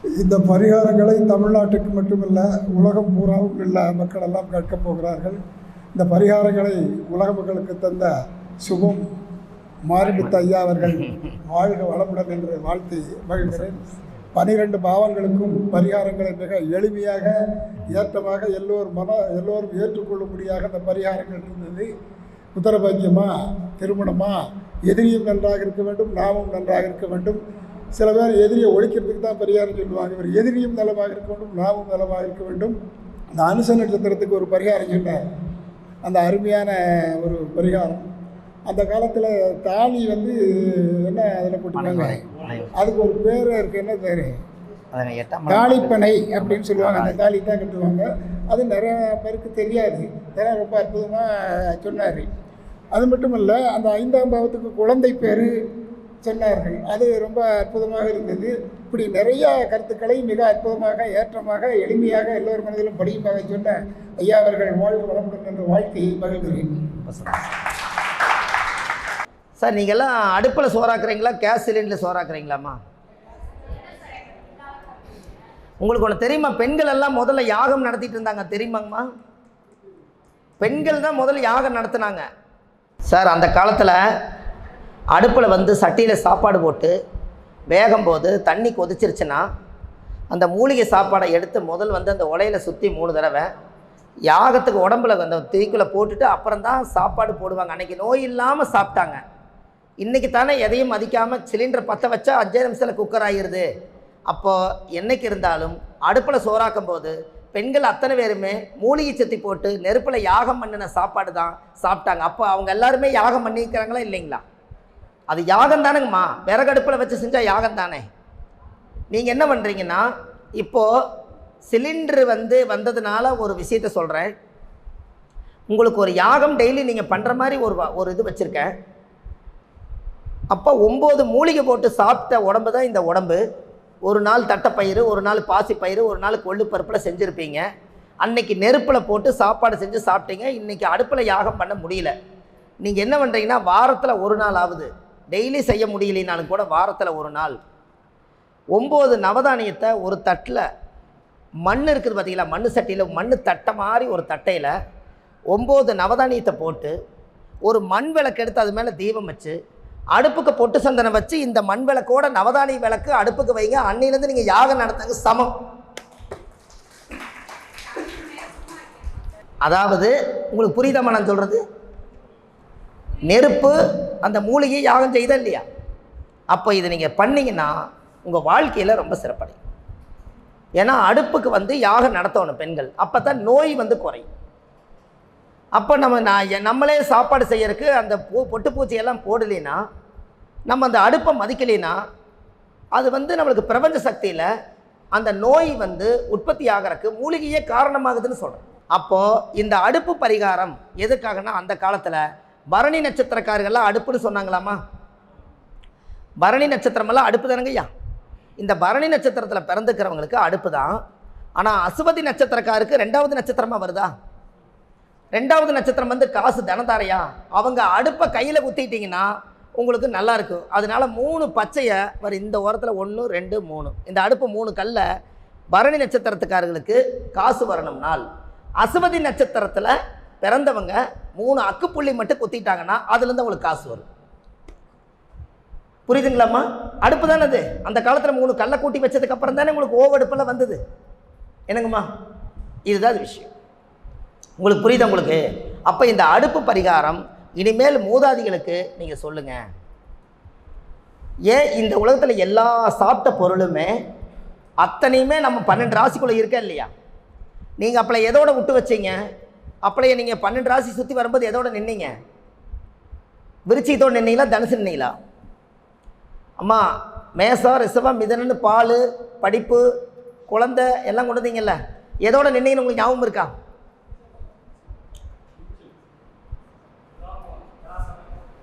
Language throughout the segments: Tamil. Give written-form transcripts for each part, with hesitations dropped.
இந்த பரிகாரங்களை தமிழ்நாட்டுக்கு மட்டுமல்ல உலகம் பூராவும் உள்ள மக்கள் எல்லாம் கேட்கப் போகிறார்கள். இந்த பரிகாரங்களை உலக மக்களுக்கு தந்த சுபம் மாரிமுத்து ஐயா அவர்கள் வாழ்க வளமுடன் என்று வாழ்த்தி மகிழ்கிறேன். 12 பாவங்களுக்கும் பரிகாரங்களை மிக எளிமையாக ஏற்றமாக எல்லோரும் ஏற்றுக்கொள்ளும்படியாக அந்த பரிகாரங்கள் இருந்தது. உத்தரபாக்கியமா, திருமணமா, எதிரியும் நன்றாக இருக்க வேண்டும், நாமும் நன்றாக இருக்க வேண்டும். சில பேர் எதிரியை ஒழிக்கிறதுக்கு தான் பரிகாரம் சொல்லுவாங்க. இவர் எதிரியும் நலமாக இருக்க வேண்டும், நாமும் நலமாக இருக்க வேண்டும். அந்த அனுச நட்சத்திரத்துக்கு ஒரு பரிகாரம் சொன்னார். அந்த அருமையான ஒரு பரிகாரம். அந்த காலத்தில் தாலி என்ன அதில் போட்டுருக்காங்க, அதுக்கு ஒரு பேர் இருக்குது. என்ன பேர்? தாலிப்பனை அப்படின்னு சொல்லுவாங்க. அந்த தாலி தான் கட்டுவாங்க. அது நிறைய பேருக்கு தெரியாது. இதெல்லாம் ரொம்ப அற்புதமாக சொன்னார். அது மட்டும் இல்லை, அந்த 5ஆம் பாவத்துக்கு குழந்தை பேர் சொன்னார்கள். அது ரொம்ப அற்புதமாக இருந்தது. இப்படி நிறைய கருத்துக்களை மிக அற்புதமாக ஏற்றமாக எளிமையாக எல்லோரும் மனதிலும் படியுமாக சொன்ன ஐயா அவர்கள் வாழ்க வளமுடன் என்ற வாழ்க்கையை மகிழ்கிறேன். சார், நீங்கள்லாம் அடுப்பில் சோறாக்குறீங்களா, கேஸ் சிலிண்டரில் சோறாக்குறீங்களாம்மா? உங்களுக்கு ஒன்று தெரியுமா? பெண்கள் எல்லாம் முதல்ல யாகம் நடத்திட்டு இருந்தாங்க, தெரியுமாங்கம்மா? பெண்கள் தான் முதல்ல யாகம் நடத்தினாங்க சார். அந்த காலத்தில் அடுப்பில் சட்டியில் சாப்பாடு போட்டு வேகும்போது தண்ணி கொதிச்சிருச்சுன்னா அந்த மூலிகை சாப்பாடை எடுத்து முதல் அந்த உலையில் சுற்றி 3 தடவை யாகத்துக்கு உடம்புல அந்த தீக்குள்ளே போட்டுட்டு அப்புறம் தான் சாப்பாடு போடுவாங்க. அன்றைக்கி நோய் இல்லாமல் சாப்பிட்டாங்க. இன்றைக்கி தானே எதையும் மதிக்காமல் சிலிண்டரை பற்ற வச்சா 5 நிமிஷத்தில் குக்கர் ஆகிடுது. அப்போது என்றைக்கு இருந்தாலும் அடுப்பில் சோறாக்கும் போது பெண்கள் அத்தனை பேருமே மூலிகை சத்தி போட்டு நெருப்பில் யாகம் பண்ணின சாப்பாடு தான் சாப்பிட்டாங்க. அப்போ அவங்க எல்லாருமே யாகம் பண்ணிக்கிறாங்களா இல்லைங்களா? அது யாகம் தானுங்கம்மா. விறகடுப்பில் வச்சு செஞ்சால் யாகம் தானே. நீங்கள் என்ன பண்ணுறீங்கன்னா, இப்போது சிலிண்டரு வந்ததுனால ஒரு விஷயத்த சொல்கிறேன். உங்களுக்கு ஒரு யாகம் டெய்லி நீங்கள் பண்ணுற மாதிரி ஒரு இது வச்சுருக்கேன். அப்போ 9 மூலிகை போட்டு சாப்பிட்ட உடம்பு தான் இந்த உடம்பு. ஒரு நாள் தட்டைப்பயிறு, ஒரு நாள் பாசிப்பயிறு, ஒரு நாள் கொள்ளு பருப்பில் செஞ்சுருப்பீங்க. அன்னைக்கு நெருப்பில் போட்டு சாப்பாடு செஞ்சு சாப்பிட்டீங்க. இன்றைக்கி அடுப்பில் யாகம் பண்ண முடியல. நீங்கள் என்ன பண்ணுறீங்கன்னா, வாரத்தில் ஒரு நாள் ஆகுது, டெய்லி செய்ய முடியலைனாலும் கூட வாரத்தில் ஒரு நாள் 9 நவதானியத்தை ஒரு தட்டில், மண் இருக்குது பார்த்தீங்களா, மண் சட்டியில், மண் தட்டை மாதிரி ஒரு தட்டையில் 9 நவதானியத்தை போட்டு ஒரு மண் விளக்கு எடுத்து அது மேலே தீபம் வச்சு அடுப்புக்கு பொட்டு சந்தனம் வச்சு இந்த மண் விளக்கோட நவதானிய விளக்கு அடுப்புக்கு வைங்க. அன்னிலேருந்து நீங்கள் யாகம் நடத்துங்க சமம். அதாவது உங்களுக்கு புரியுதாம்மா நான் சொல்கிறது? நெருப்பு அந்த மூலிகை யாகம் செய்தா இல்லையா? அப்போ இதை நீங்கள் பண்ணிங்கன்னா உங்கள் வாழ்க்கையில் ரொம்ப சிறப்படையும். ஏன்னா அடுப்புக்கு யாகம் நடத்தணும் பெண்கள். அப்போ தான் நோய் குறையும். அப்போ நம்மளே சாப்பாடு செய்யறதுக்கு அந்த பொட்டு பூச்சியெல்லாம் போடலைன்னா, நம்ம அந்த அடுப்பை மதிக்கலைன்னா, அது நம்மளுக்கு பிரபஞ்ச சக்தியில் அந்த நோய் உற்பத்தி ஆகிறதுக்கு மூலிகையே காரணமாகுதுன்னு சொல்கிறேன். அப்போது இந்த அடுப்பு பரிகாரம் எதுக்காகனா, அந்த காலத்தில் பரணி நட்சத்திரக்காரர்கள்லாம் அடுப்புன்னு சொன்னாங்களாமா? பரணி நட்சத்திரமெல்லாம் அடுப்பு தானுங்கய்யா. இந்த பரணி நட்சத்திரத்தில் பிறந்துக்கிறவங்களுக்கு அடுப்பு தான். ஆனால் அசுவதி நட்சத்திரக்காருக்கு 2வது நட்சத்திரமாக வருதா? 2வது நட்சத்திரம் காசு தனதாரையா? அவங்க அடுப்பை கையில் குத்திட்டிங்கன்னா உங்களுக்கு நல்லா இருக்கும். அதனால 3 பச்சையை இந்த ஓரத்தில் 1 2 3 இந்த அடுப்பு 3 கல்லை பரணி நட்சத்திரத்துக்காரர்களுக்கு காசு வரணும் நாள். அசுவதி நட்சத்திரத்தில் பிறந்தவங்க 3 அக்குப்புள்ளி மட்டும் குத்திட்டாங்கன்னா அதுலேருந்து உங்களுக்கு காசு வரும். புரியுதுங்களாம்மா? அடுப்பு தானே அது. அந்த காலத்தில் 3 கல்லை கூட்டி வச்சதுக்கப்புறம் தானே உங்களுக்கு ஓவடுப்பில் வந்தது. என்னங்கம்மா? இதுதான் அது விஷயம். உங்களுக்கு புரியுதா உங்களுக்கு? அப்போ இந்த அடுப்பு பரிகாரம் இனிமேல் மூதாதிகளுக்கு நீங்கள் சொல்லுங்கள். ஏன் இந்த உலகத்தில் எல்லா சாப்பிட்ட பொருளுமே அத்தனையுமே நம்ம 12 ராசிக்குள்ளே இருக்கா இல்லையா? நீங்கள் அப்பளை எதோட விட்டு வச்சிங்க? அப்பளைய நீங்கள் 12 ராசி சுற்றி வரும்போது எதோட நின்னீங்க? விருச்சிகத்தோடு நின்னீங்களா, தனுசு நின்னீங்களா? அம்மா மேசம் ரிஷபம் மிதனன்னு பால் படிப்பு குழந்தை எல்லாம் கொண்டு வந்தீங்கல்ல, எதோட நின்னீங்கன்னு உங்களுக்கு ஞாபகம் இருக்கா?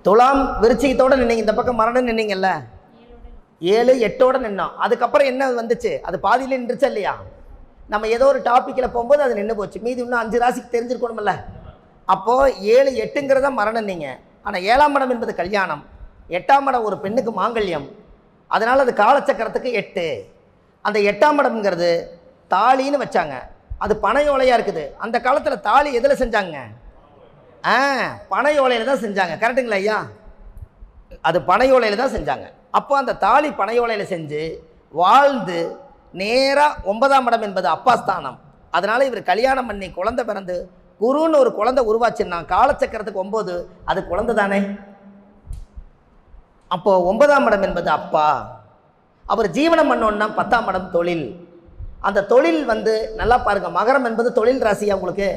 துலாம் விருச்சிகத்தோடு நின்னீங்க. இந்த பக்கம் மரணம் நின்னீங்கல்ல, 7 8ஓட நின்னோம். அதுக்கப்புறம் என்ன வந்துச்சு? அது பாதியில் நின்றுச்சா இல்லையா? நம்ம ஏதோ ஒரு டாப்பிக்கில் போகும்போது அது நின்று போச்சு. மீதி இன்னும் 5 ராசிக்கு தெரிஞ்சிருக்கணும்ல. அப்போது 7 8ங்கிறத மரணம். நீங்கள் ஆனால் 7ஆம் இடம் என்பது கல்யாணம், 8ஆம் இடம் ஒரு பெண்ணுக்கு மாங்கல்யம். அதனால் அது காலச்சக்கரத்துக்கு 8. அந்த 8ஆம் இடம்ங்கிறது தாலின்னு வச்சாங்க. அது பனை ஓலையாக இருக்குது. அந்த காலத்தில் தாலி எதில் செஞ்சாங்க? பனை ஓலையில் தான் செஞ்சாங்க. கரெக்டுங்களா ஐயா? அது பனை ஓலையில் தான் செஞ்சாங்க. அப்போ அந்த தாலி பனை ஓலையில் செஞ்சு வாழ்ந்து நேராக 9ஆம் இடம் என்பது அப்பா ஸ்தானம். அதனால் இவர் கல்யாணம் பண்ணி குழந்தை பிறந்து குருன்னு ஒரு குழந்தை உருவாச்சுன்னா காலச்சக்கரத்துக்கு 9 அது குழந்தை தானே. அப்போது 9ஆம் இடம் என்பது அப்பா. அவர் ஜீவனம் பண்ணோன்னா 10ஆம் இடம் தொழில். அந்த தொழில் வந்து நல்லா பாருங்கள், மகரம் என்பது தொழில் ராசியா உங்களுக்கு.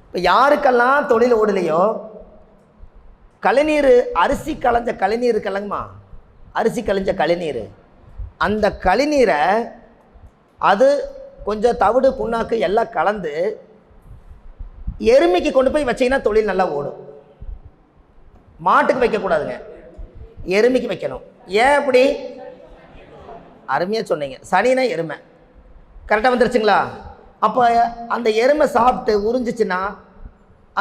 இப்போ யாருக்கெல்லாம் தொழில் ஓடலையோ, கழிநீர் அரிசி களைஞ்ச கழிநீர் கலங்குமா, அரிசி கழிஞ்ச கழிநீர், அந்த கழிநீரை அது கொஞ்சம் தவிடு புண்ணாக்கு எல்லாம் கலந்து எருமைக்கு கொண்டு போய் வச்சிங்கன்னா தொழில் நல்லா ஓடும். மாட்டுக்கு வைக்கக்கூடாதுங்க, எருமைக்கு வைக்கணும். ஏன் அப்படி? அருமையாக சொன்னீங்க. சனினா எருமை. கரெக்டாக வந்துருச்சுங்களா? அப்போ அந்த எருமை சாப்பிட்டு உறிஞ்சிச்சுன்னா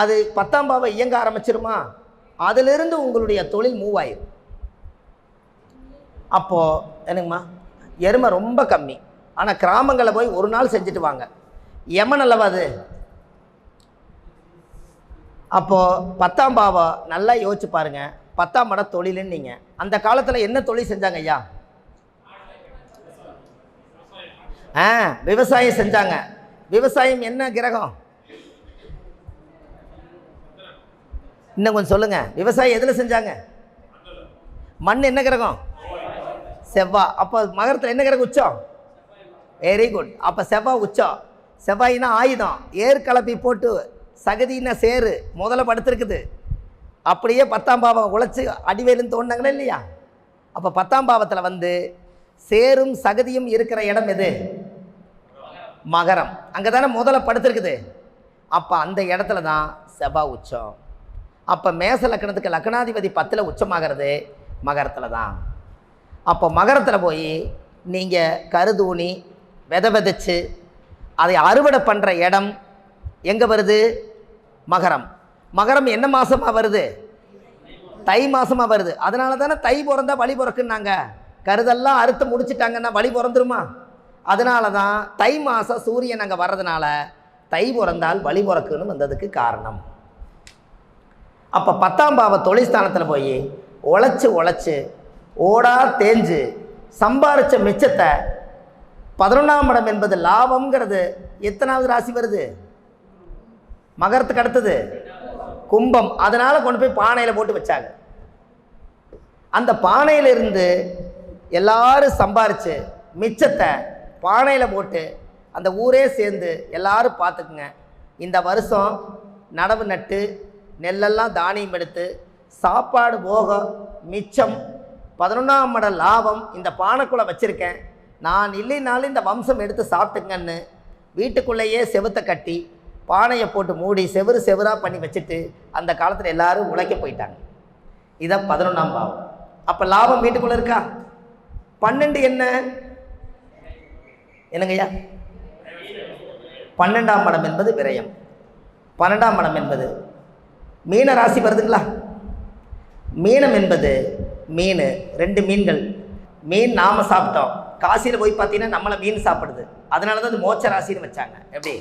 அது 10ஆம் பாவம் இயங்க ஆரம்பிச்சிருமா, அதிலிருந்து உங்களுடைய தொழில் மூவ் ஆயிடும். அப்போது என்னங்கம்மா, எருமை ரொம்ப கம்மி. ஆனால் கிராமங்களில் போய் ஒரு நாள் செஞ்சுட்டு வாங்க, யமன் அல்லவா அது. அப்போது 10ஆம் பாவம் நல்லா யோசிச்சு பாருங்கள். 10ஆம் இடம் தொழிலுன்னு நீங்கள் அந்த காலத்தில் என்ன தொழில் செஞ்சாங்க ஐயா? விவசாயம் செஞ்சாங்க. விவசாயம் என்ன கிரகம்? இன்னும் கொஞ்சம் சொல்லுங்கள். விவசாயம் எதில் செஞ்சாங்க? மண் என்ன கிரகம்? செவ்வாய். அப்போ மகரத்தில் என்ன கிரகம் உச்சம்? Very good. அப்போ செவ்வாய் உச்சம். செவ்வாயினா ஆயுதம். ஏர் கலப்பி போட்டு சகதின்னா சேரு முதல்ல படுத்துருக்குது. அப்படியே 10ஆம் பாவம் உழைச்சி அடிவேலுன்னு தோணுனாங்களே இல்லையா? அப்போ 10ஆம் பாவத்தில் வந்து சேரும் சகதியும் இருக்கிற இடம் எது? மகரம். அங்கே தானே முதல்ல படுத்துருக்குது. அப்போ அந்த இடத்துல தான் செவ்வாய் உச்சம். அப்போ மேச லக்கணத்துக்கு லக்னாதிபதி 10ல் உச்சமாகிறது மகரத்தில் தான். அப்போ மகரத்தில் போய் நீங்கள் கருதூணி விதைச்சு அதை அறுவடை பண்ணுற இடம் எங்கே வருது? மகரம். மகரம் என்ன மாதமாக வருது? தை மாதமாக வருது. அதனால தானே தை பிறந்தா வழி பிறக்குன்னாங்க. கருதெல்லாம் அறுத்து முடிச்சிட்டாங்கன்னா வழி பிறந்துருமா? அதனால தான் தை மாதம் சூரியன் அங்கே வர்றதுனால தை பிறந்தால் வழி பிறக்குன்னு வந்ததுக்கு காரணம். அப்போ 10ஆம் பாவ தொழில்ஸ்தானத்தில் போய் உழைச்சி ஓடா தேஞ்சு சம்பாரித்த மிச்சத்தை 11ஆம் இடம் என்பது லாபம்ங்கிறது எத்தனாவது ராசி வருது? மகரத்துக்கு அடுத்தது கும்பம். அதனால் கொண்டு போய் பானையில் போட்டு வச்சாங்க. அந்த பானையிலிருந்து எல்லாரும் சம்பாரித்து மிச்சத்தை பானையில் போட்டு அந்த ஊரே சேர்ந்து எல்லாரும் பார்த்துக்குங்க, இந்த வருஷம் நடவு நட்டு நெல்லெல்லாம் தானியம் எடுத்து சாப்பாடு போக மிச்சம் 11ஆம் இடம் லாபம் இந்த பானைக்குள்ளே வச்சுருக்கேன், நான் இல்லைனாலும் இந்த வம்சம் எடுத்து சாப்பிட்டுங்கன்னு வீட்டுக்குள்ளேயே செவுத்தை கட்டி பானையை போட்டு மூடி செவராக பண்ணி வச்சுட்டு அந்த காலத்தில் எல்லாரும் உழைக்க போயிட்டாங்க. இதான் 11ஆம் பாவம். அப்போ லாபம் வீட்டுக்குள்ளே இருக்கா? 12 என்னங்கய்யா? 12ஆம் இடம் என்பது விரயம். 12ஆம் இடம் என்பது மீன ராசி வருதுங்களா? மீனம் என்பது மீன், 2 மீன்கள். மீன் நாம் சாப்பிட்டோம், காசியில் போய் பார்த்தீங்கன்னா நம்மளை மீன் சாப்பிடுது. அதனால தான் அது மோட்ச ராசின்னு வச்சாங்க. எப்படி?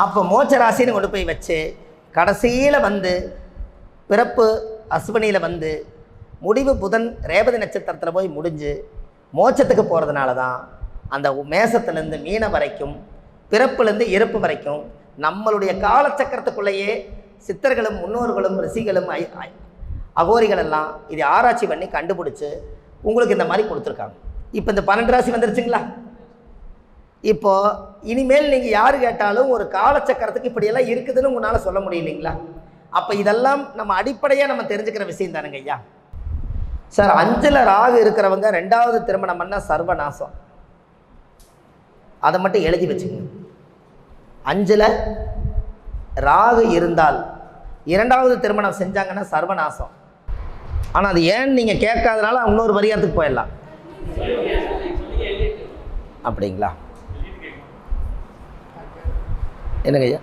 அப்போ மோட்ச ராசின்னு கொண்டு போய் வச்சு கடைசியில் வந்து பிறப்பு அஸ்வினியில் வந்து முடிவு புதன் ரேவதி நட்சத்திரத்தில் போய் முடிஞ்சு மோட்சத்துக்கு போகிறதுனால தான் அந்த மேசத்துலேருந்து மீன வரைக்கும் பிறப்புலேருந்து இறப்பு வரைக்கும் நம்மளுடைய காலச்சக்கரத்துக்குள்ளேயே சித்தர்களும் முன்னோர்களும் ரிஷிகளும் அகோரிகளெல்லாம் இதை ஆராய்ச்சி பண்ணி கண்டுபிடிச்சி உங்களுக்கு இந்த மாதிரி கொடுத்துருக்காங்க. இப்போ இந்த 12 ராசி வந்துருச்சுங்களா? இப்போது இனிமேல் நீங்கள் யார் கேட்டாலும் ஒரு காலச்சக்கரத்துக்கு இப்படியெல்லாம் இருக்குதுன்னு உங்களால் சொல்ல முடியலைங்களா? அப்போ இதெல்லாம் நம்ம அடிப்படையாக நம்ம தெரிஞ்சுக்கிற விஷயம் தானுங்க ஐயா. சார் 5ல் ராகு இருக்கிறவங்க 2வது திருமணம் பண்ணால் சர்வநாசம். அதை மட்டும் எழுதி வச்சுக்கோங்க. 5ல் ராகு இருந்தால் 2வது திருமணம் செஞ்சாங்கன்னா சர்வநாசம். ஆனால் அது ஏன்னு நீங்கள் கேட்காதனால இன்னொரு பரிகாரத்துக்கு போயிடலாம். அப்படிங்களா? என்னங்க ஐயா?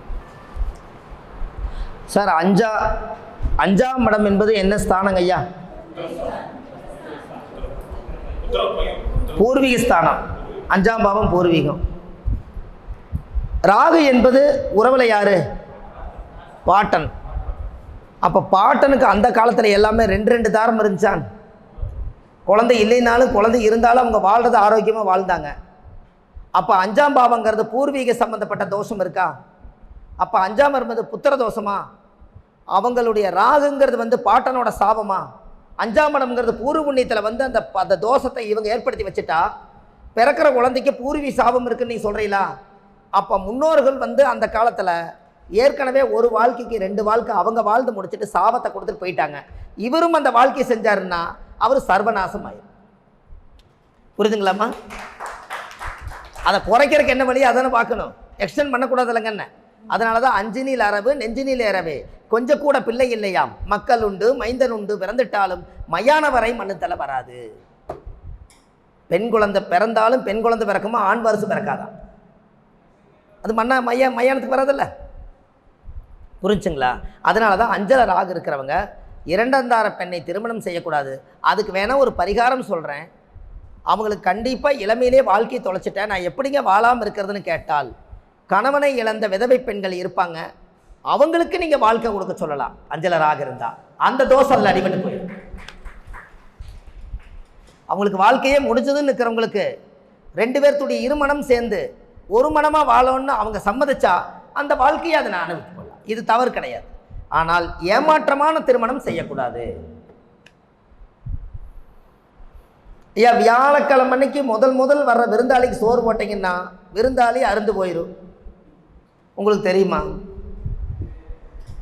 சார் 5ஆம் இடம் என்பது என்ன ஸ்தானங்க ஐயா? பூர்வீக ஸ்தானம், 5ஆம் பாவம் பூர்வீகம். ராகு என்பது உறவில் யாரு? பாட்டன். அப்போ பாட்டனுக்கு அந்த காலத்தில் எல்லாமே 2 தாரம் இருந்துச்சான். குழந்தை இல்லைனாலும் குழந்தை இருந்தாலும் அவங்க வாழ்றது ஆரோக்கியமாக வாழ்ந்தாங்க. அப்போ 5ஆம் பாவங்கிறது பூர்வீக சம்பந்தப்பட்ட தோஷம் இருக்கா? அப்போ 5ஆம் என்பது புத்திர தோஷமா? அவங்களுடைய ராகுங்கிறது பாட்டனோட சாபமா? 5ஆம் இடம்ங்கிறது பூர்வ புண்ணியத்தில் அந்த தோஷத்தை இவங்க ஏற்படுத்தி வச்சுட்டா பிறக்கிற குழந்தைக்கு பூர்வீக சாபம் இருக்குன்னு நீ சொல்கிறீங்களா? அப்போ முன்னோர்கள் அந்த காலத்தில் ஏற்கனவே ஒரு வாழ்க்கைக்கு 2 வாழ்க்கை அவங்க வாழ்ந்து முடிச்சுட்டு சாபத்தை கொடுத்துட்டு போயிட்டாங்க. இவரும் அந்த வாழ்க்கையை செஞ்சாருன்னா அவர் சர்வநாசம் ஆயிரும். புரியுதுங்களாம்மா? அதை குறைக்கிறதுக்கு என்ன வழி அதானே பார்க்கணும். எக்ஸ்டெண்ட் பண்ணக்கூடாது இல்லைங்கண்ண. அதனால தான் 5 நீல் அரவு 9 நீல் ஏறவே கொஞ்சம் கூட பிள்ளை இல்லையாம், மக்கள் உண்டு மைந்தன் உண்டு பிறந்துட்டாலும் மையான வரை மண்ணுத்தலை வராது. பெண் குழந்தை பிறந்தாலும் பெண் குழந்தை பிறக்குமா, ஆண் வாரிசு பிறக்காதான். அது மையானத்துக்கு வராதில்ல. புரிஞ்சுங்களா? அதனால தான் 5ல் ராகு இருக்கிறவங்க 2ஆம் தார பெண்ணை திருமணம் செய்யக்கூடாது. அதுக்கு வேணால் ஒரு பரிகாரம் சொல்கிறேன். அவங்களுக்கு கண்டிப்பாக இளமையிலே வாழ்க்கையை தொலைச்சிட்டேன், நான் எப்படிங்க வாழாமல் இருக்கிறதுன்னு கேட்டால், கணவனை இழந்த விதவை பெண்கள் இருப்பாங்க, அவங்களுக்கு நீங்கள் வாழ்க்கை கொடுக்க சொல்லலாம். 5ல் ராகு இருந்தால் அந்த தோசை அதில் அடிபட்டு போயிடும். அவங்களுக்கு வாழ்க்கையே முடிஞ்சதுன்னு இருக்கிறவங்களுக்கு 2 பேர்த்துடைய இருமணம் சேர்ந்து ஒரு மனமாக வாழணும்னு அவங்க சம்மதிச்சா அந்த வாழ்க்கையை அதை நான் அனுபவித்து கொள்ளலாம். இது தவறு கிடையாது. ஆனால் ஏமாற்றமான திருமணம் செய்யக்கூடாது. ஐயா, வியாழக்கிழமை அன்னைக்கு முதல் வர்ற விருந்தாளிக்கு சோறு போட்டிங்கன்னா விருந்தாளி அருந்து போயிடும். உங்களுக்கு தெரியுமா?